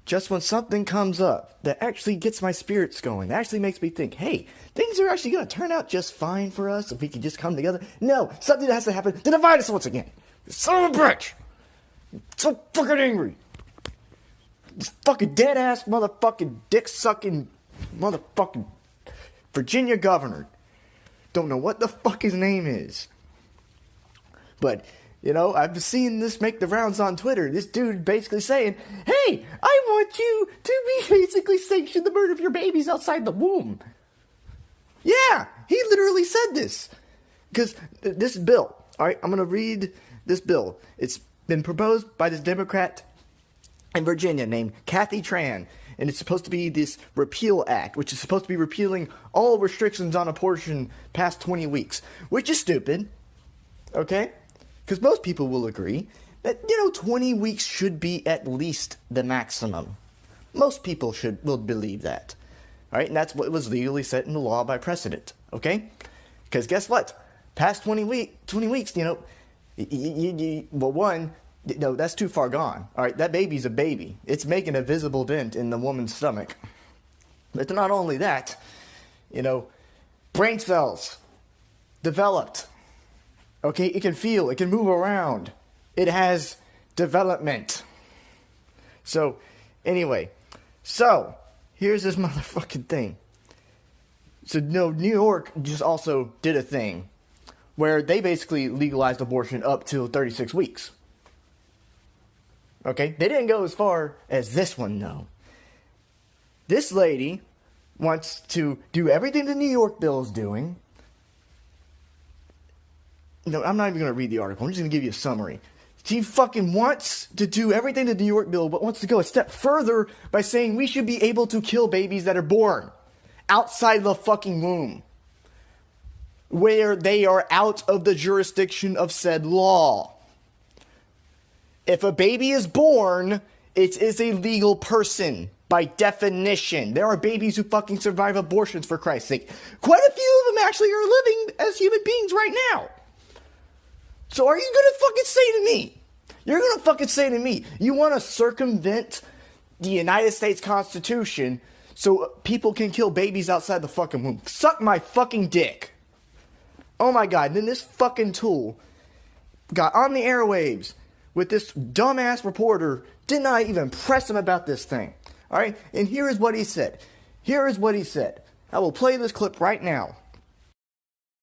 just when something comes up that actually gets my spirits going, that actually makes me think, hey, things are actually going to turn out just fine for us if we can just come together. No, something has to happen to divide us once again. Son of a bitch! I'm so fucking angry. This fucking dead-ass motherfucking dick-sucking motherfucking Virginia governor. Don't know what the fuck his name is. But, you know, I've seen this make the rounds on Twitter. This dude basically saying, hey, I want you to basically sanction the murder of your babies outside the womb. Yeah, he literally said this. Because this bill, all right, I'm going to read this bill. It's been proposed by this Democrat in Virginia named Kathy Tran. And it's supposed to be this repeal act, which is supposed to be repealing all restrictions on abortion past 20 weeks, which is stupid. Okay? Because most people will agree that, 20 weeks should be at least the maximum. Most people will believe that. All right? And that's what was legally set into law by precedent. Okay? Because guess what? Past 20 weeks, that's too far gone. All right? That baby's a baby. It's making a visible dent in the woman's stomach. But not only that, brain cells developed. Okay, it can feel, it can move around. It has development. So, anyway, here's this motherfucking thing. So, New York just also did a thing where they basically legalized abortion up till 36 weeks. Okay, they didn't go as far as this one, though. This lady wants to do everything the New York bill is doing. No, I'm not even going to read the article. I'm just going to give you a summary. She fucking wants to do everything the New York bill, but wants to go a step further by saying we should be able to kill babies that are born outside the fucking womb, where they are out of the jurisdiction of said law. If a baby is born, it is a legal person by definition. There are babies who fucking survive abortions, for Christ's sake. Quite a few of them actually are living as human beings right now. So are you going to fucking say to me, you're going to fucking say to me, you want to circumvent the United States Constitution so people can kill babies outside the fucking womb? Suck my fucking dick. Oh my God. And then this fucking tool got on the airwaves with this dumbass reporter, did not even press him about this thing. All right? And here is what he said. I will play this clip right now.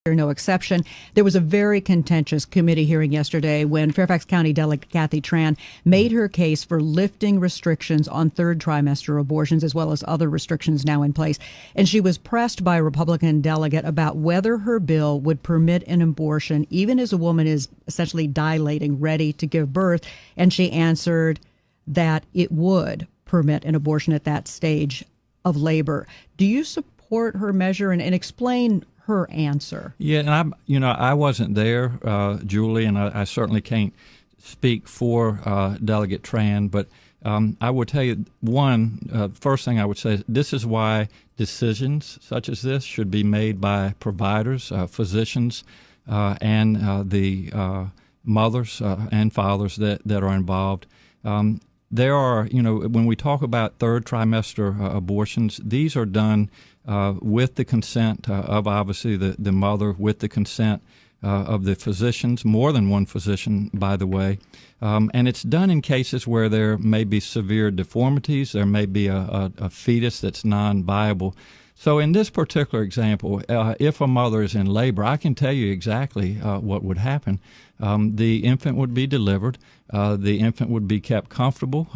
No exception. There was a very contentious committee hearing yesterday when Fairfax County Delegate Kathy Tran made her case for lifting restrictions on third trimester abortions, as well as other restrictions now in place. And she was pressed by a Republican delegate about whether her bill would permit an abortion even as a woman is essentially dilating, ready to give birth. And she answered that it would permit an abortion at that stage of labor. Do you support her measure and explain her answer? Yeah, and I wasn't there, Julie, and I certainly can't speak for Delegate Tran, but I would tell you first thing I would say is this is why decisions such as this should be made by providers, physicians, and the mothers and fathers that are involved. There are, when we talk about third trimester abortions, these are done with the consent of obviously the mother, with the consent of the physicians, more than one physician, by the way. And it's done in cases where there may be severe deformities, there may be a fetus that's non-viable. So in this particular example, if a mother is in labor, I can tell you exactly what would happen. The infant would be delivered. The infant would be kept comfortable.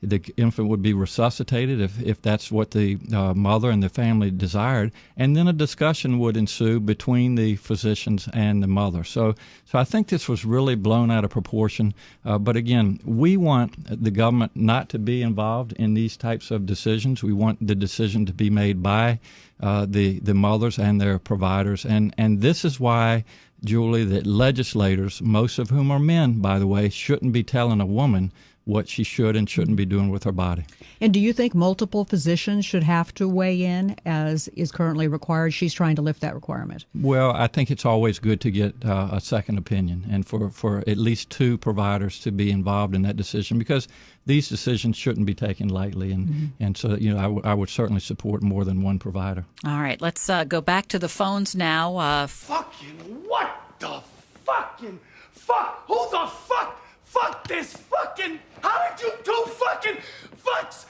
The infant would be resuscitated if that's what the mother and the family desired. And then a discussion would ensue between the physicians and the mother. So I think this was really blown out of proportion. But again, we want the government not to be involved in these types of decisions. We want the decision to be made by the mothers and their providers. And this is why, Julie, that legislators, most of whom are men, by the way, shouldn't be telling a woman what she should and shouldn't be doing with her body. And do you think multiple physicians should have to weigh in, as is currently required? She's trying to lift that requirement. Well, I think it's always good to get a second opinion, and for at least two providers to be involved in that decision, because these decisions shouldn't be taken lightly. And so, I would certainly support more than one provider. All right, let's go back to the phones now. Fucking what the fucking fuck? Who the fuck? Fuck this fucking. How did you do fucking fucks?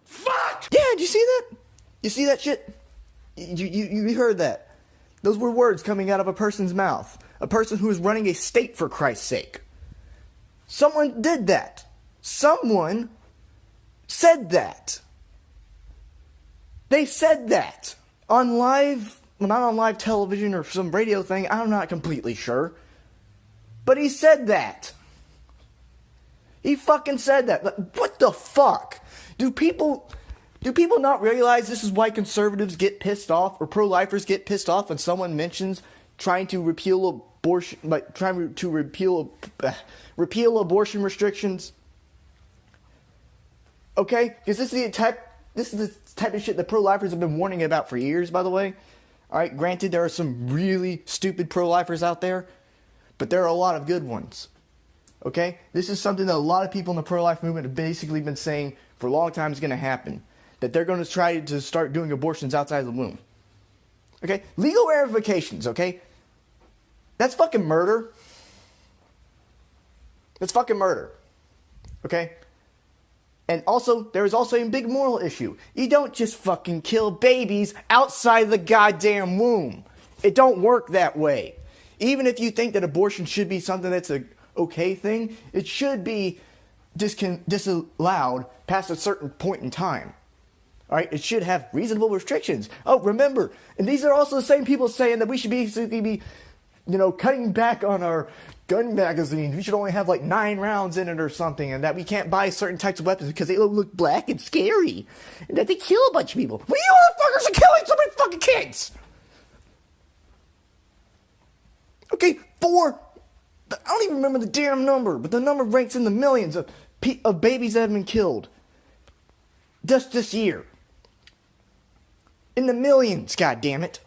Fuck! Yeah, did you see that? You see that shit? You heard that. Those were words coming out of a person's mouth. A person who is running a state, for Christ's sake. Someone did that. Someone said that. They said that on live, well, not on live television or some radio thing. I'm not completely sure. But he said that. He fucking said that. What the fuck? Do people not realize this is why conservatives get pissed off, or pro-lifers get pissed off when someone mentions trying to repeal abortion, like trying to repeal abortion restrictions? Okay, because this is the type of shit that pro-lifers have been warning about for years. By the way, all right. Granted, there are some really stupid pro-lifers out there, but there are a lot of good ones. Okay, this is something that a lot of people in the pro-life movement have basically been saying for a long time is going to happen. That they're going to try to start doing abortions outside of the womb. Okay, legal ramifications. Okay, that's fucking murder. That's fucking murder. Okay. And also, there is also a big moral issue. You don't just fucking kill babies outside the goddamn womb. It don't work that way. Even if you think that abortion should be something that's a okay thing, it should be disallowed past a certain point in time. All right, it should have reasonable restrictions. Oh, remember, and these are also the same people saying that we should basically be, cutting back on our gun magazines. We should only have like 9 rounds in it or something, and that we can't buy certain types of weapons because they look black and scary, and that they kill a bunch of people. Well, you motherfuckers are killing so many fucking kids. Okay, I don't even remember the damn number, but the number ranks in the millions of babies that have been killed just this year. In the millions, goddammit.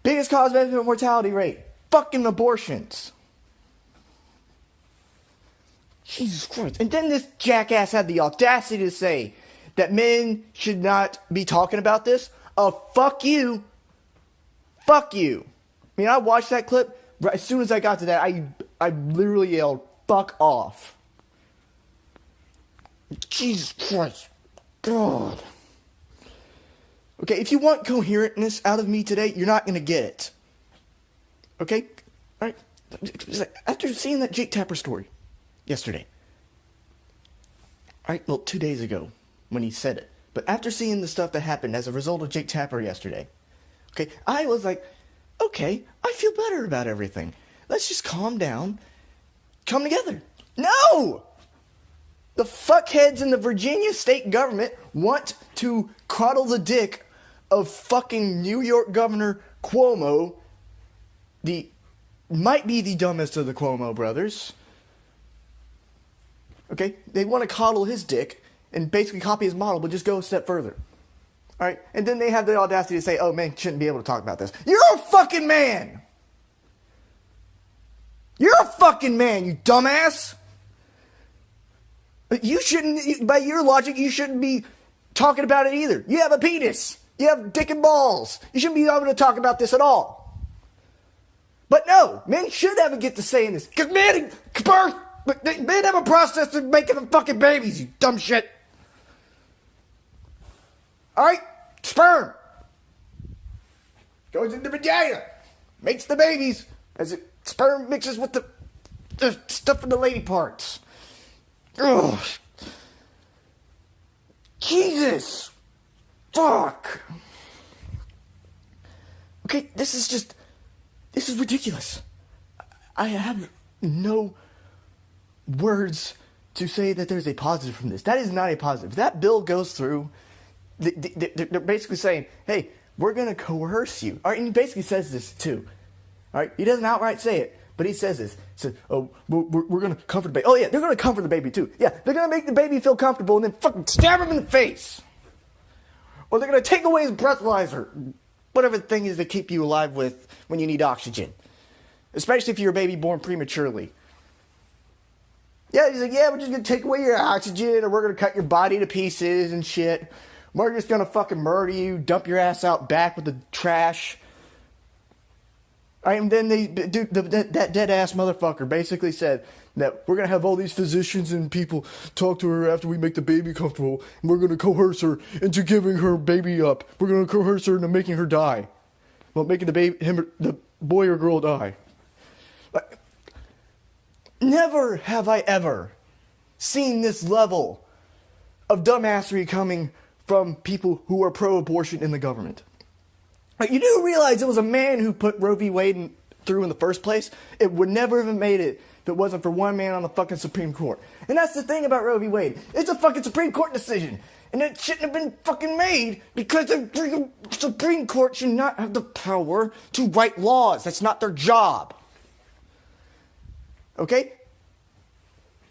Biggest cause of infant mortality rate. Fucking abortions. Jesus Christ. And then this jackass had the audacity to say that men should not be talking about this. Fuck you. Fuck you. I mean, I watched that clip. Right, as soon as I got to that, I literally yelled, fuck off. Jesus Christ. God. Okay, if you want coherentness out of me today, you're not going to get it. Okay? All right? After seeing that Jake Tapper story yesterday. All right, well, 2 days ago when he said it. But after seeing the stuff that happened as a result of Jake Tapper yesterday, okay, I was like, okay, I feel better about everything. Let's just calm down, come together. No! The fuckheads in the Virginia state government want to coddle the dick of fucking New York Governor Cuomo, might be the dumbest of the Cuomo brothers. Okay, they want to coddle his dick and basically copy his model, but just go a step further. All right, and then they have the audacity to say, "Oh, men shouldn't be able to talk about this." You're a fucking man. You're a fucking man, you dumbass. You shouldn't, by your logic, you shouldn't be talking about it either. You have a penis. You have dick and balls. You shouldn't be able to talk about this at all. But no, men should have a get to say in this. Because men have a process of making them fucking babies, you dumb shit. Alright? Sperm goes in the vagina, makes the babies, as sperm mixes with the stuff in the lady parts. Ugh. Jesus. Fuck. Okay, this is ridiculous. I have no words to say that there's a positive from this. That is not a positive. If that bill goes through, they're basically saying, hey, we're going to coerce you. All right, and he basically says this too. All right, he doesn't outright say it, But he says this. He says, oh, we're going to comfort the baby. Oh, yeah, they're going to comfort the baby, too. Yeah, they're going to make the baby feel comfortable and then fucking stab him in the face. Or they're going to take away his breathalyzer. Whatever the thing is to keep you alive with when you need oxygen. Especially if you're a baby born prematurely. Yeah, he's like, yeah, we're just going to take away your oxygen, or we're going to cut your body to pieces and shit. We're just going to fucking murder you, dump your ass out back with the trash. And then that dead-ass motherfucker basically said that we're going to have all these physicians and people talk to her after we make the baby comfortable, and we're going to coerce her into giving her baby up. We're going to coerce her into making her die. Well, making the boy or girl die. Like, never have I ever seen this level of dumbassery coming from people who are pro-abortion in the government. You do realize it was a man who put Roe v. Wade through in the first place? It would never have made it if it wasn't for one man on the fucking Supreme Court. And that's the thing about Roe v. Wade. It's a fucking Supreme Court decision. And it shouldn't have been fucking made because the Supreme Court should not have the power to write laws. That's not their job. Okay?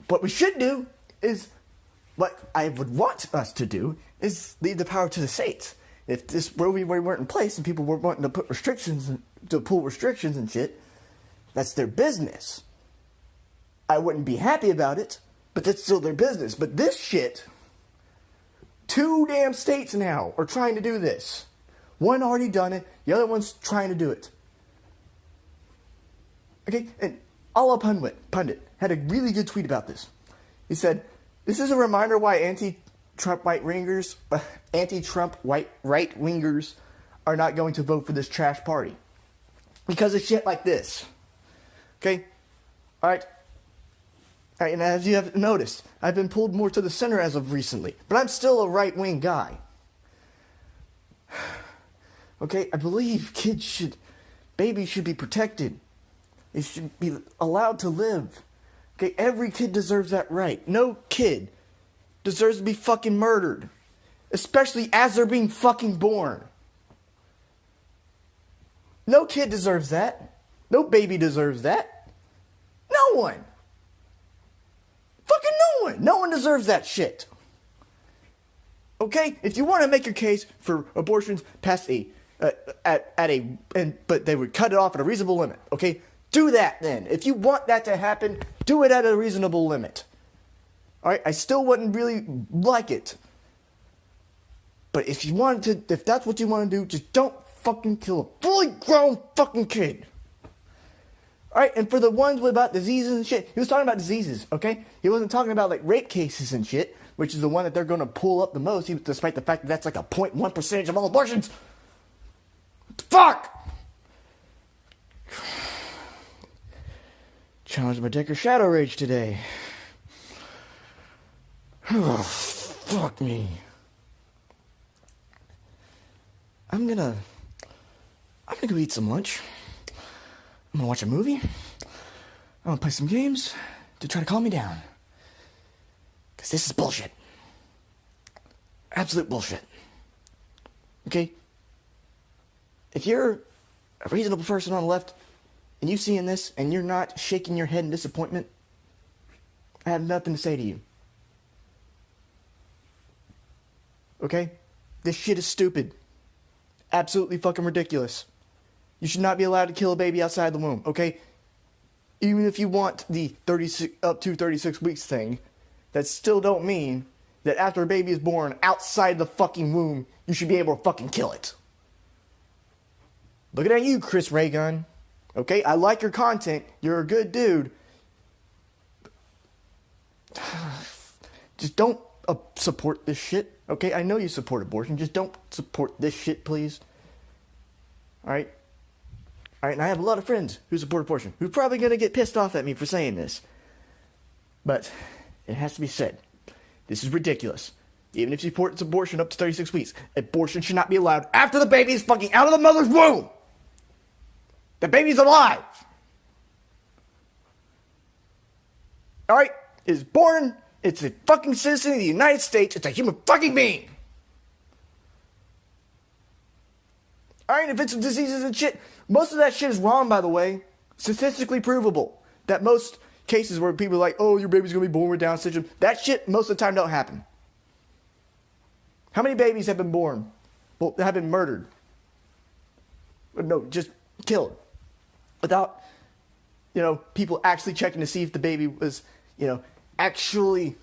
What we should do is, what I would want us to do, is leave the power to the states. If this Roe v. Wade weren't in place and people were wanting to put restrictions, to pull restrictions and shit, that's their business. I wouldn't be happy about it, but that's still their business. But this shit, 2 damn states now are trying to do this. One already done it, the other one's trying to do it. Okay, and Allah Pundit had a really good tweet about this. He said, this is a reminder why anti-Trump right-wingers are not going to vote for this trash party. Because of shit like this. Okay? Alright, and as you have noticed, I've been pulled more to the center as of recently. But I'm still a right-wing guy. Okay? I believe babies should be protected. They should be allowed to live. Okay? Every kid deserves that right. No kid deserves to be fucking murdered. Especially as they're being fucking born. No kid deserves that. No baby deserves that. No one. Fucking no one. No one deserves that shit. Okay? If you want to make your case for abortions past but they would cut it off at a reasonable limit. Okay? Do that then. If you want that to happen, do it at a reasonable limit. Alright? I still wouldn't really like it. But if that's what you want to do, just don't fucking kill a fully grown fucking kid. Alright, and for the ones about diseases and shit, he was talking about diseases, okay? He wasn't talking about, like, rape cases and shit, which is the one that they're going to pull up the most, despite the fact that that's like a 0.1% of all abortions. What the fuck? Challenged my Decker Shadow Rage today. Oh, fuck me. I'm gonna go eat some lunch. I'm gonna watch a movie. I'm gonna play some games to try to calm me down. Because this is bullshit. Absolute bullshit. Okay? If you're a reasonable person on the left, and you seeing this, and you're not shaking your head in disappointment, I have nothing to say to you. Okay? This shit is stupid. Absolutely fucking ridiculous. You should not be allowed to kill a baby outside the womb, okay? Even if you want the up to 36 weeks thing, that still don't mean that after a baby is born outside the fucking womb, you should be able to fucking kill it. Looking at you, Chris Raygun. Okay, I like your content. You're a good dude. Just don't support this shit. Okay, I know you support abortion. Just don't support this shit, please. Alright? Alright, and I have a lot of friends who support abortion, who're probably going to get pissed off at me for saying this. But it has to be said. This is ridiculous. Even if you support abortion up to 36 weeks, abortion should not be allowed after the baby is fucking out of the mother's womb. The baby's alive. Alright? It is born. It's a fucking citizen of the United States. It's a human fucking being. Alright, if it's diseases and shit, most of that shit is wrong, by the way. Statistically provable that most cases where people are like, oh, your baby's going to be born with Down syndrome, that shit most of the time don't happen. How many babies have been born? Well, have been murdered? No, just killed. Without, people actually checking to see if the baby was, actually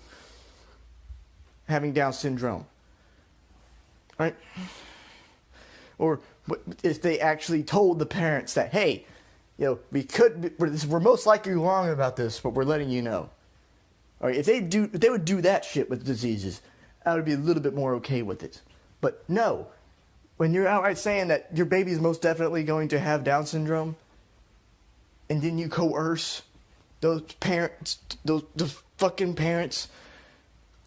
having Down syndrome. Right? Or if they actually told the parents that, hey, we're most likely wrong about this, but we're letting you know. All right, if they would do that shit with diseases, I would be a little bit more okay with it. But no, when you're outright saying that your baby is most definitely going to have Down syndrome, and then you coerce those parents, those fucking parents,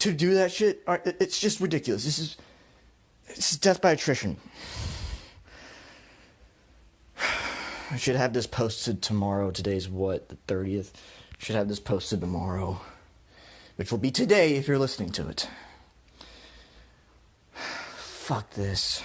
to do that shit, it's just ridiculous. It's death by attrition. I should have this posted tomorrow. Today's what? The 30th? Should have this posted tomorrow. Which will be today if you're listening to it. Fuck this.